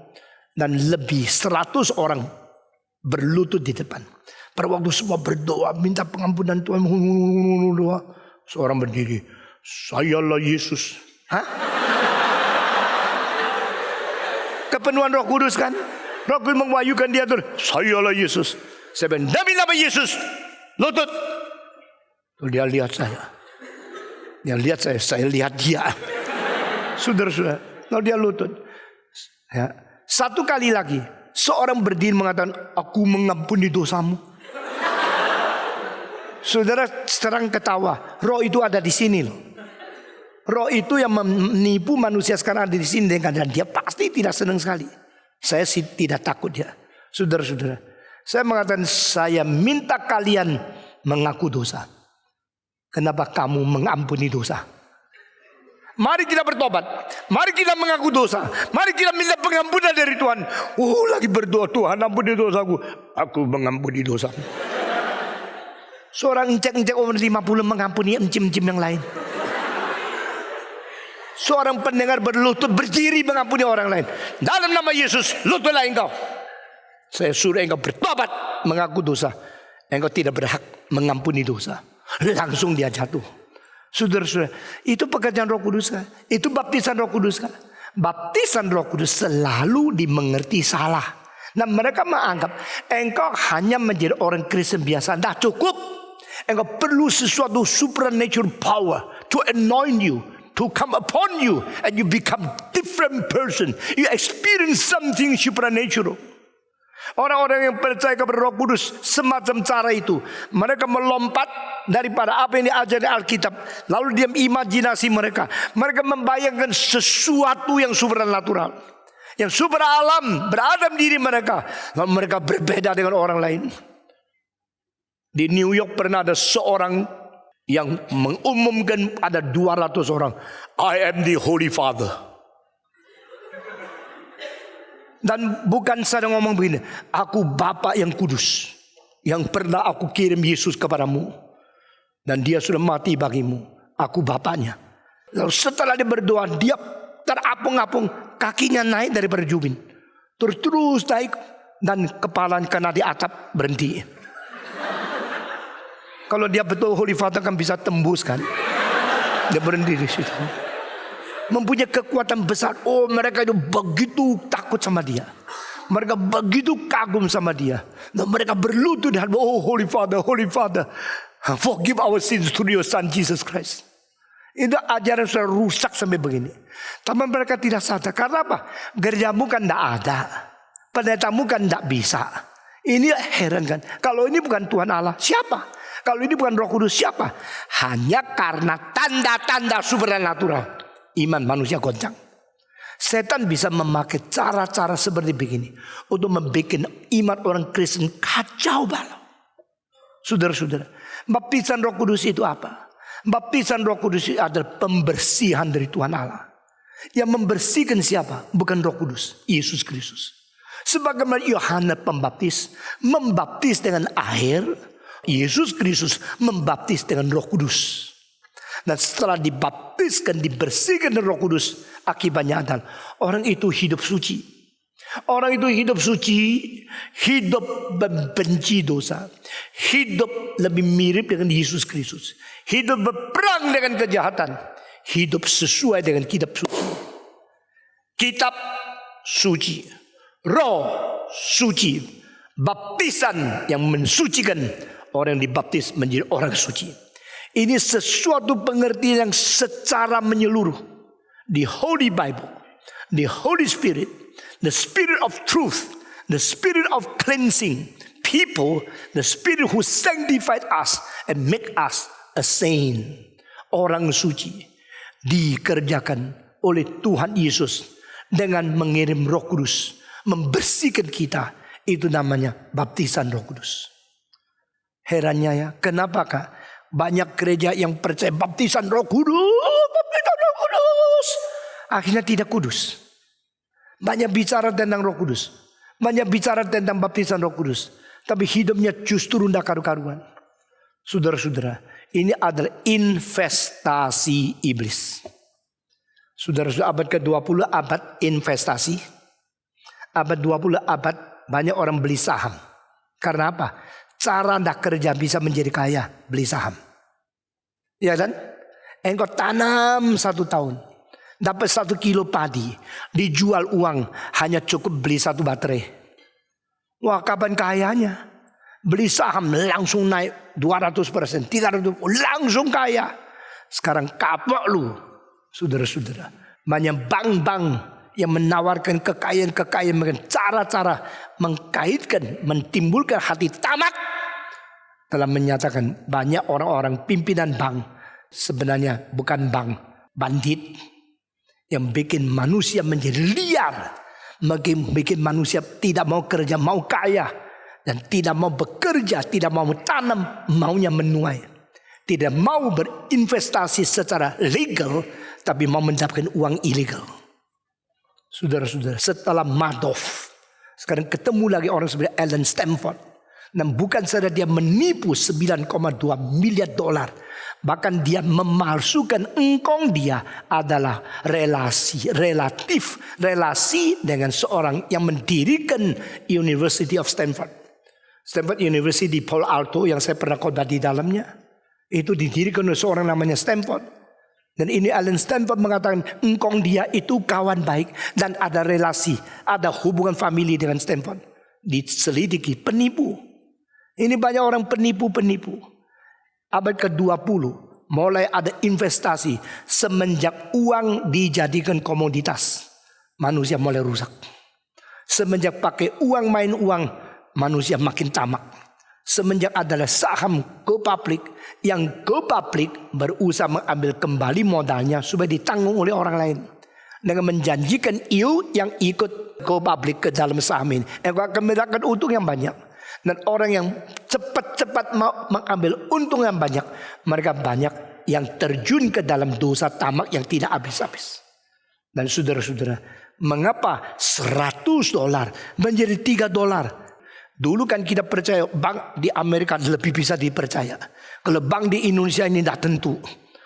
dan lebih 100 orang berlutut di depan. Pada waktu semua berdoa minta pengampunan Tuhan, seorang berdiri, sayalah Yesus. Hah? Kepenuhan Roh Kudus kan? Roh Kudus mewahyukan dia tuh, sayalah Yesus. Saya bilang, demi nama Yesus, lutut. Lalu dia lihat saya. Dia lihat saya lihat dia. Saudara-saudara, lalu dia lutut. Ya. Satu kali lagi, seorang berdiri mengatakan, aku mengampuni dosamu. Saudara serang ketawa. Roh itu ada di sini loh. Roh itu yang menipu manusia sekarang ada di sini, dan dia pasti tidak senang sekali. Saya sih tidak takut dia. Saudara-saudara, saya mengatakan, saya minta kalian mengaku dosa. Kenapa kamu mengampuni dosa? Mari kita bertobat. Mari kita mengaku dosa. Mari kita minta pengampunan dari Tuhan. Lagi berdoa, Tuhan ampuni dosaku. Aku mengampuni dosamu. Seorang encek-encek umur 50 mengampuni encim-encim yang lain. Seorang pendengar berlutut berdiri mengampuni orang lain. Dalam nama Yesus, lututlah engkau. Saya suruh engkau bertobat, mengaku dosa. Engkau tidak berhak mengampuni dosa. Langsung dia jatuh. Saudara-saudara, itu pekerjaan Roh Kudus kan? Itu baptisan Roh Kudus kan? Baptisan Roh Kudus selalu dimengerti salah. Nah, mereka menganggap engkau hanya menjadi orang Kristen biasa. Tidak cukup. Engkau perlu sesuatu supernatural power to anoint you, to come upon you, and you become different person. You experience something supernatural. Orang-orang yang percaya kepada Roh Kudus semacam cara itu, mereka melompat daripada apa yang diajar di Alkitab, lalu diam imajinasi mereka. Mereka membayangkan sesuatu yang supernatural, yang super alam berada di diri mereka, lalu mereka berbeda dengan orang lain. Di New York pernah ada seorang yang mengumumkan ada 200 orang, I am the Holy Father. Dan bukan sedang ngomong begini, aku Bapa yang kudus, yang pernah aku kirim Yesus kepadamu, dan dia sudah mati bagimu. Aku Bapaknya. Lalu setelah dia berdoa, dia terapung-apung, kakinya naik daripada jubin, terus naik, dan kepala kena di atap, berhenti. Kalau dia betul Holy Father kan bisa tembus kan. Dia berhenti di situ. Mempunyai kekuatan besar. Oh, mereka itu begitu takut sama dia. Mereka begitu kagum sama dia. Dan mereka berlutut dan oh Holy Father, Holy Father, forgive our sins through your Son Jesus Christ. Itu ajaran sudah rusak sampai begini. Tapi mereka tidak sadar. Karena apa? Gerejamu kan tidak ada. Pendetamu kan tidak bisa. Ini heran kan. Kalau ini bukan Tuhan Allah, siapa? Kalau ini bukan Roh Kudus, siapa? Hanya karena tanda-tanda supernatural, iman manusia goncang. Setan bisa memakai cara-cara seperti begini untuk membuat iman orang Kristen kacau balau. Saudara-saudara, baptisan Roh Kudus itu apa? Baptisan Roh Kudus itu adalah pembersihan dari Tuhan Allah. Yang membersihkan siapa? Bukan Roh Kudus, Yesus Kristus. Sebagaimana Yohanes Pembaptis membaptis dengan air, Yesus Kristus membaptis dengan Roh Kudus. Dan setelah dibaptiskan, dibersihkan dengan Roh Kudus, akibatnya adalah orang itu hidup suci. Orang itu hidup suci, hidup membenci dosa, hidup lebih mirip dengan Yesus Kristus, hidup berperang dengan kejahatan, hidup sesuai dengan kitab suci. Kitab suci, Roh suci, baptisan yang mensucikan orang yang dibaptis menjadi orang suci. Ini sesuatu pengertian yang secara menyeluruh. The Holy Bible, the Holy Spirit, the Spirit of Truth, the Spirit of Cleansing, people, the Spirit who sanctified us and make us a saint. Orang suci dikerjakan oleh Tuhan Yesus dengan mengirim Roh Kudus, membersihkan kita. Itu namanya baptisan Roh Kudus. Herannya ya, kenapakah banyak gereja yang percaya baptisan Roh Kudus, akhirnya tidak kudus. Banyak bicara tentang Roh Kudus, banyak bicara tentang baptisan Roh Kudus, tapi hidupnya justru tidak karu-karuan. Saudara-saudara, ini adalah investasi iblis. Saudara-saudara, abad ke-20 abad investasi. Abad 20 abad banyak orang beli saham. Karena apa? Cara tidak kerja bisa menjadi kaya, beli saham. Ya kan? Engkau tanam 1 tahun, dapat 1 kilo padi, dijual uang hanya cukup beli 1 baterai. Wah, kapan kayanya? Beli saham langsung naik 200%, 300%, langsung kaya. Sekarang kapok lu, saudara-saudara. Banyak bank-bank yang menawarkan kekayaan-kekayaan dengan cara-cara mengkaitkan, mentimbulkan hati tamak. Telah menyatakan banyak orang-orang pimpinan bank sebenarnya bukan bank, bandit. Yang bikin manusia menjadi liar, bikin manusia tidak mau kerja, mau kaya, dan tidak mau bekerja, tidak mau tanam, maunya menuai. Tidak mau berinvestasi secara legal, tapi mau mendapatkan uang ilegal. Saudara-saudara, setelah Madoff, sekarang ketemu lagi orang seperti Alan Stanford. Dan bukan saja dia menipu 9,2 miliar dolar. Bahkan dia memalsukan engkong dia adalah relasi dengan seorang yang mendirikan University of Stanford. Stanford University di Palo Alto yang saya pernah khotbah di dalamnya. Itu didirikan oleh seorang namanya Stanford. Dan ini Alan Stanford mengatakan engkong dia itu kawan baik dan ada relasi, ada hubungan famili dengan Stanford. Diselidiki penipu. Ini banyak orang penipu-penipu. Abad ke-20 mulai ada investasi semenjak uang dijadikan komoditas. Manusia mulai rusak. Semenjak pakai uang main uang, manusia makin tamak. Semenjak adalah saham go public, yang go public berusaha mengambil kembali modalnya supaya ditanggung oleh orang lain. Dengan menjanjikan you yang ikut go public ke dalam saham ini, engkau akan mendapatkan untung yang banyak. Dan orang yang cepat-cepat mau mengambil untung yang banyak, mereka banyak yang terjun ke dalam dosa tamak yang tidak habis-habis. Dan saudara-saudara, mengapa $100 menjadi $3? Dulu kan kita percaya bank di Amerika lebih bisa dipercaya. Kalau bank di Indonesia ini tidak tentu.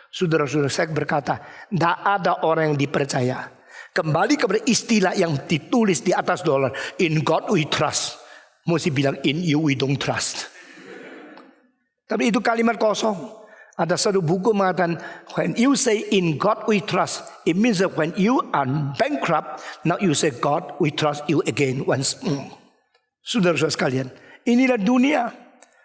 Saudara-saudara, saya berkata, tidak ada orang yang dipercaya. Kembali kepada istilah yang ditulis di atas dolar, in God we trust. Mesti bilang in you we don't trust. Tapi itu kalimat kosong. Ada satu buku mengatakan, when you say in God we trust, it means that when you are bankrupt, now you say God we trust you again once more. Saudara-saudara sekalian, inilah dunia.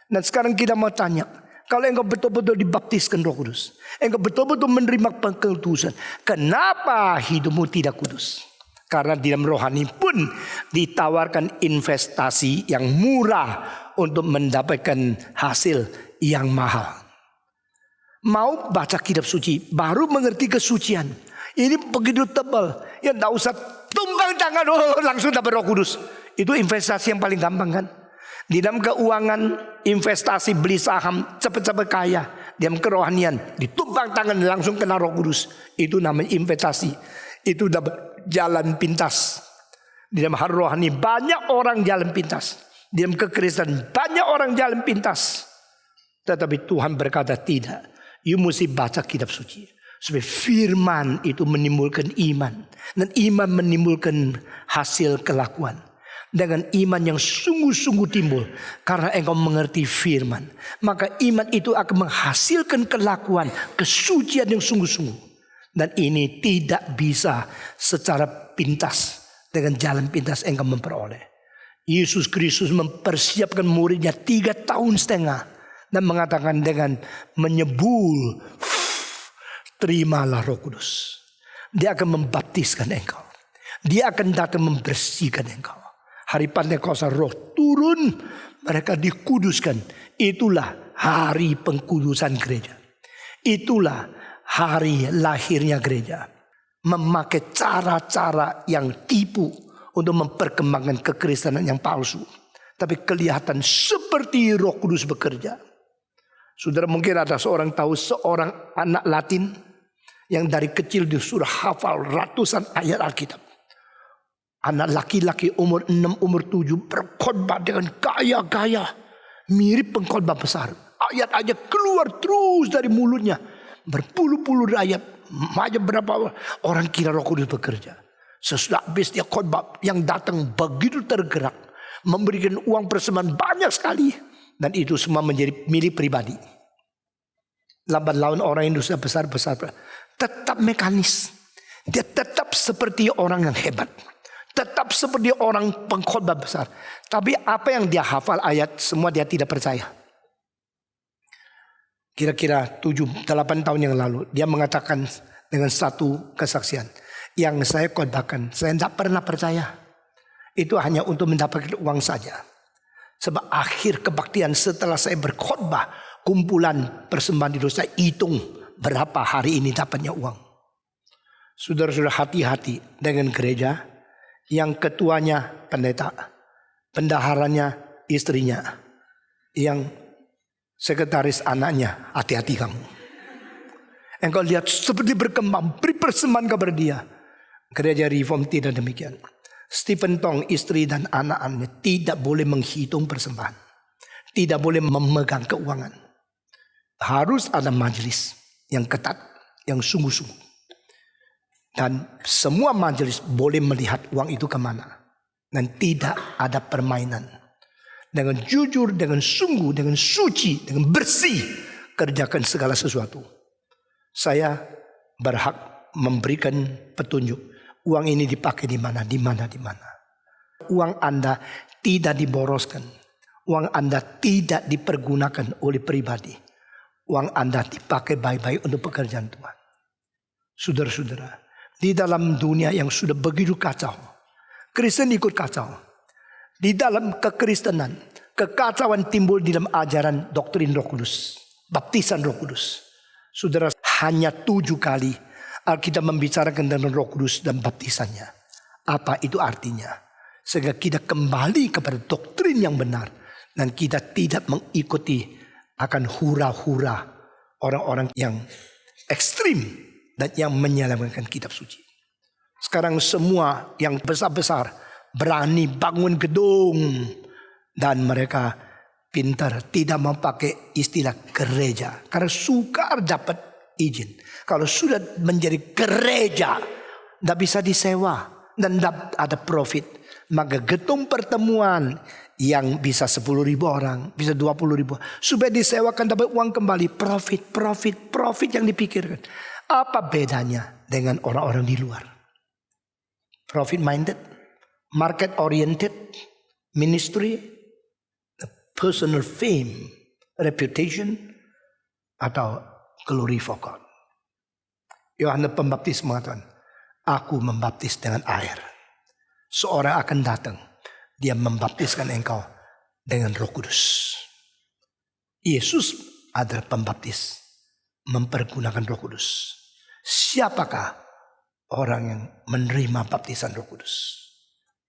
Dan sekarang kita mau tanya, kalau engkau betul-betul dibaptiskan Roh Kudus, engkau betul-betul menerima pengkudusan, kenapa hidupmu tidak kudus? Karena di dalam rohani pun ditawarkan investasi yang murah untuk mendapatkan hasil yang mahal. Mau baca kitab suci, baru mengerti kesucian. Ini begitu tebal, ya tidak usah tumbang tangan, langsung dapat Roh Kudus. Itu investasi yang paling gampang kan. Di dalam keuangan, investasi beli saham, cepat-cepat kaya. Di dalam kerohanian, ditumbang tangan langsung kena Roh Kudus. Itu namanya investasi. Itu dapat jalan pintas. Di dalam hal rohani banyak orang jalan pintas. Di dalam kekristenan banyak orang jalan pintas. Tetapi Tuhan berkata tidak. You mesti baca kitab suci. Supaya firman itu menimbulkan iman. Dan iman menimbulkan hasil kelakuan. Dengan iman yang sungguh-sungguh timbul. Karena engkau mengerti firman. Maka iman itu akan menghasilkan kelakuan. Kesucian yang sungguh-sungguh. Dan ini tidak bisa secara pintas. Dengan jalan pintas engkau memperoleh. Yesus Kristus mempersiapkan muridnya 3,5 tahun. Dan mengatakan dengan menyebul, terimalah Roh Kudus. Dia akan membaptiskan engkau. Dia akan datang membersihkan engkau. Hari Pentekosta roh turun mereka dikuduskan. Itulah hari pengkudusan gereja. Itulah hari lahirnya gereja. Memakai cara-cara yang tipu untuk memperkembangkan kekristenan yang palsu. Tapi kelihatan seperti Roh Kudus bekerja. Saudara mungkin ada seorang tahu seorang anak Latin yang dari kecil disuruh hafal ratusan ayat Alkitab. Anak laki-laki umur 6, umur 7 berkhotbah dengan gaya-gaya mirip pengkhotbah besar. Ayat-ayat keluar terus dari mulutnya. Berpuluh-puluh ayat. Macam berapa orang kira Roh Kudus bekerja. Sesudah habis dia khotbah, yang datang begitu tergerak, memberikan uang persembahan banyak sekali, dan itu semua menjadi milik pribadi. Lambat laun orang yang sudah besar-besar tetap mekanis. Dia tetap seperti orang yang hebat, tetap seperti orang pengkhotbah besar. Tapi apa yang dia hafal ayat semua dia tidak percaya. Kira-kira 7-8 tahun yang lalu dia mengatakan dengan satu kesaksian, yang saya khotbahkan saya tidak pernah percaya. Itu hanya untuk mendapatkan uang saja. Sebab akhir kebaktian setelah saya berkhotbah, kumpulan persembahan itu saya hitung berapa hari ini dapatnya uang. Saudara-saudara, hati-hati dengan gereja yang ketuanya pendeta, bendaharanya istrinya, yang sekretaris anaknya. Hati-hati kamu. Engkau lihat seperti berkembang, beri persembahan kepada dia. Gereja Reform tidak demikian. Stephen Tong, istri dan anak-anaknya tidak boleh menghitung persembahan, tidak boleh memegang keuangan. Harus ada majelis yang ketat, yang sungguh-sungguh. Dan semua majelis boleh melihat uang itu kemana. Dan tidak ada permainan. Dengan jujur, dengan sungguh, dengan suci, dengan bersih, kerjakan segala sesuatu. Saya berhak memberikan petunjuk. Uang ini dipakai di mana, di mana, di mana. Uang Anda tidak diboroskan. Uang Anda tidak dipergunakan oleh pribadi. Uang Anda dipakai baik-baik untuk pekerjaan Tuhan. Saudara-saudara, di dalam dunia yang sudah begitu kacau, Kristen ikut kacau. Di dalam kekristenan, kekacauan timbul di dalam ajaran doktrin Roh Kudus, baptisan Roh Kudus. Saudara, hanya 7 kali Alkitab membicarakan tentang Roh Kudus dan baptisannya. Apa itu artinya? Sehingga kita kembali kepada doktrin yang benar. Dan kita tidak mengikuti akan hura-hura orang-orang yang ekstrim dan yang menyelewengkan kitab suci. Sekarang semua yang besar-besar berani bangun gedung. Dan mereka pintar tidak memakai istilah gereja. Karena sukar dapat izin. Kalau sudah menjadi gereja, tidak bisa disewa dan tidak ada profit. Maka gedung pertemuan yang bisa 10.000 orang, bisa 20.000, supaya disewakan dapat uang kembali. Profit yang dipikirkan. Apa bedanya dengan orang-orang di luar? Profit minded, market oriented, ministry, personal fame, reputation, atau glory for God. Yohanes Pembaptis mengatakan, aku membaptis dengan air. Seorang akan datang, dia membaptiskan engkau dengan Roh Kudus. Yesus adalah pembaptis, mempergunakan Roh Kudus. Siapakah orang yang menerima baptisan Roh Kudus?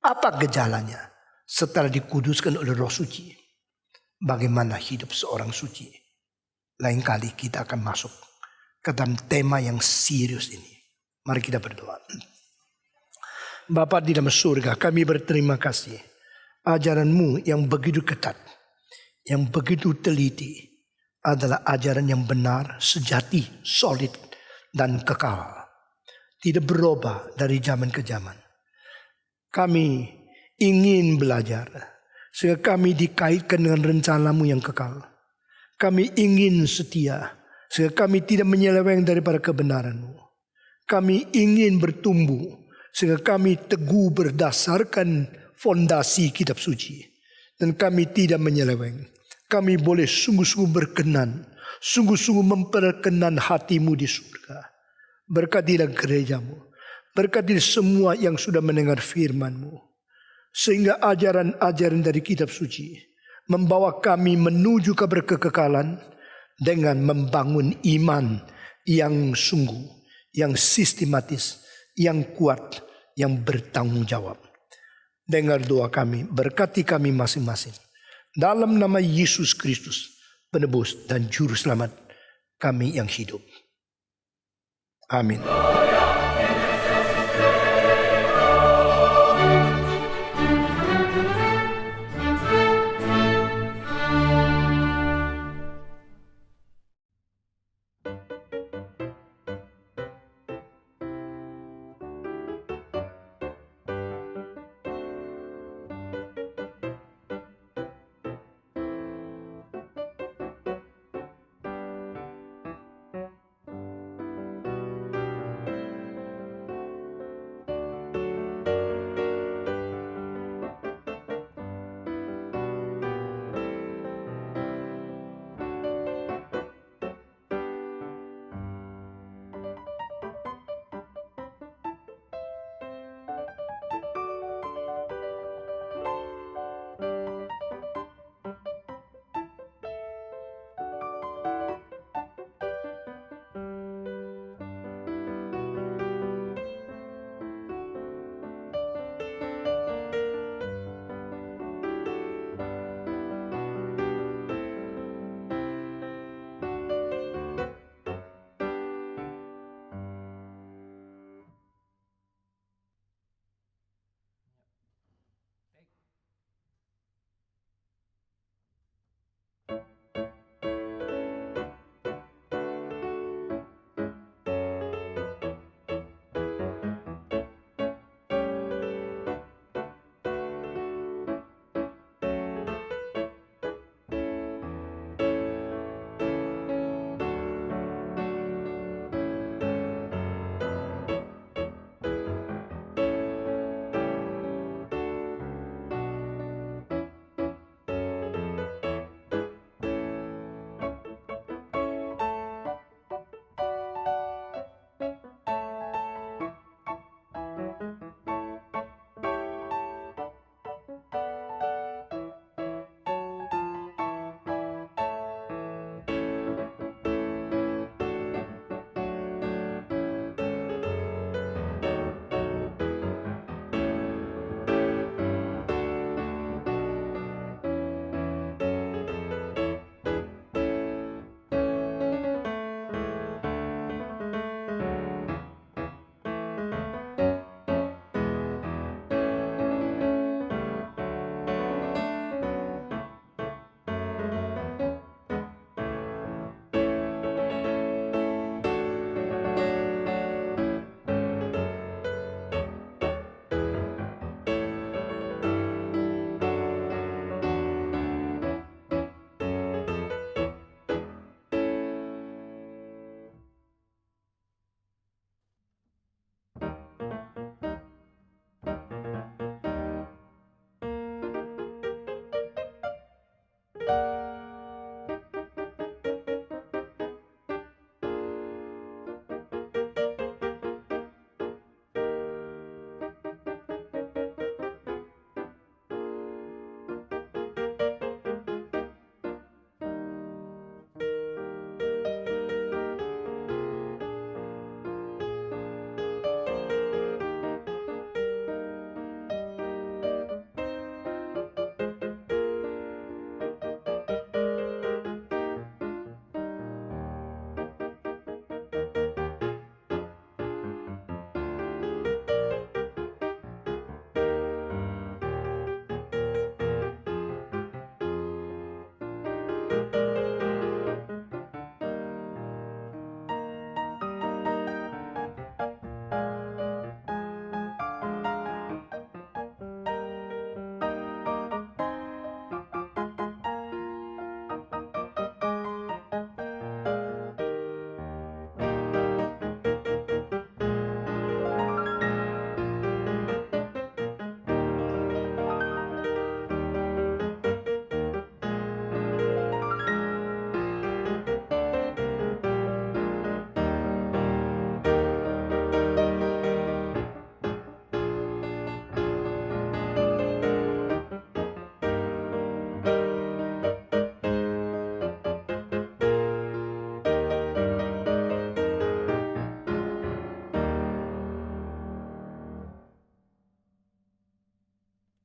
Apa gejalanya setelah dikuduskan oleh Roh Suci? Bagaimana hidup seorang suci? Lain kali kita akan masuk ke dalam tema yang serius ini. Mari kita berdoa. Bapa di dalam surga, kami berterima kasih. Ajaran-Mu yang begitu ketat, yang begitu teliti, adalah ajaran yang benar, sejati, solid, dan kekal. Tidak berubah dari zaman ke zaman. Kami ingin belajar, sehingga kami dikaitkan dengan rencana-Mu yang kekal. Kami ingin setia, sehingga kami tidak menyeleweng daripada kebenaran-Mu. Kami ingin bertumbuh, sehingga kami teguh berdasarkan fondasi kitab suci. Dan kami tidak menyeleweng. Kami boleh sungguh-sungguh berkenan, sungguh-sungguh memperkenan hati-Mu di surga. Berkatilah gereja-Mu, berkatilah semua yang sudah mendengar firman-Mu, sehingga ajaran-ajaran dari kitab suci membawa kami menuju keberkekalan dengan membangun iman yang sungguh, yang sistematis, yang kuat, yang bertanggung jawab. Dengar doa kami, berkati kami masing-masing. Dalam nama Yesus Kristus, penebus dan juru selamat kami yang hidup. Amin.